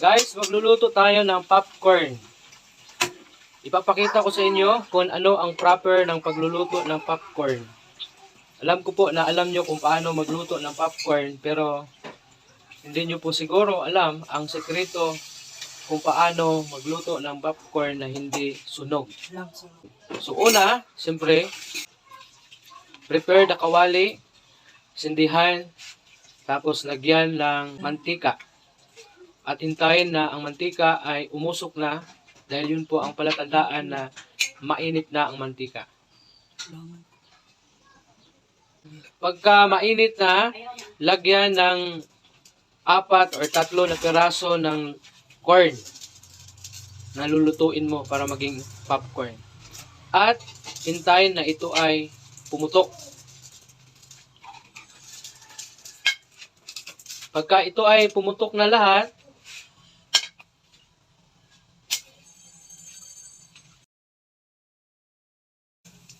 Guys, magluluto tayo ng popcorn. Ipapakita ko sa inyo kung ano ang proper ng pagluluto ng popcorn. Alam ko po na alam nyo kung paano magluto ng popcorn, pero hindi nyo po siguro alam ang sekreto kung paano magluto ng popcorn na hindi sunog. So una, siyempre, prepare the kawali, sindihan, tapos lagyan ng mantika. At hintayin na ang mantika ay umusok na dahil yun po ang palatandaan na mainit na ang mantika. Pagka mainit na, lagyan ng 4 or 3 na piraso ng corn na lulutuin mo para maging popcorn. At hintayin na ito ay pumutok. Pagka ito ay pumutok na lahat,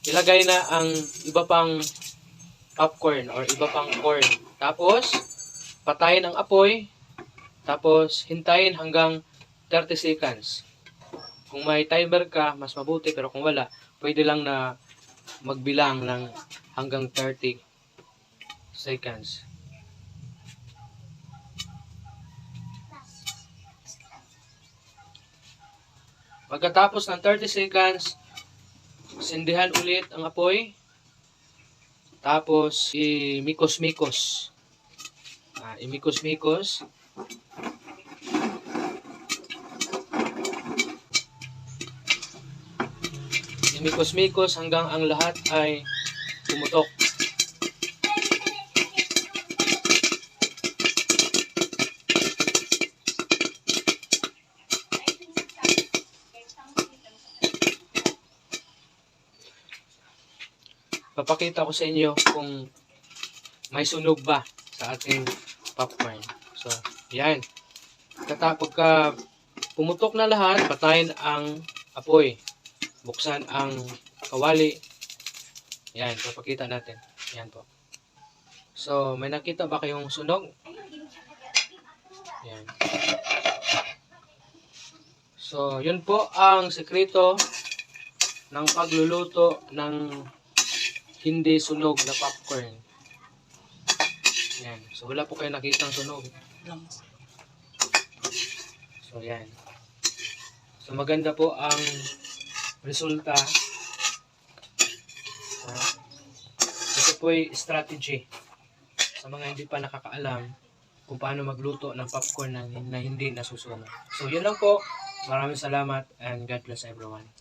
ilagay na ang iba pang popcorn or iba pang corn. Tapos, patayin ang apoy. Tapos, hintayin hanggang 30 seconds. Kung may timer ka, mas mabuti. Pero kung wala, pwede lang na magbilang ng hanggang 30 seconds. Pagkatapos ng 30 seconds, sindihan ulit ang apoy. Tapos, imikos-mikos. Imikos-mikos. Imikos-mikos hanggang ang lahat ay pumutok. Papakita ko sa inyo kung may sunog ba sa ating popcorn. So, yan. Pagka pumutok na lahat, patayin ang apoy. Buksan ang kawali. Yan, papakita natin. Yan po. So, may nakita ba kayong sunog? Yan. So, yun po ang sekreto ng pagluluto ng hindi sunog na popcorn. Yan. So, wala po kayo nakitang sunog. So, yan. So, maganda po ang resulta. Ito po ay strategy sa mga hindi pa nakakaalam kung paano magluto ng popcorn na hindi nasusunog. So, yun lang po. Maraming salamat and God bless everyone.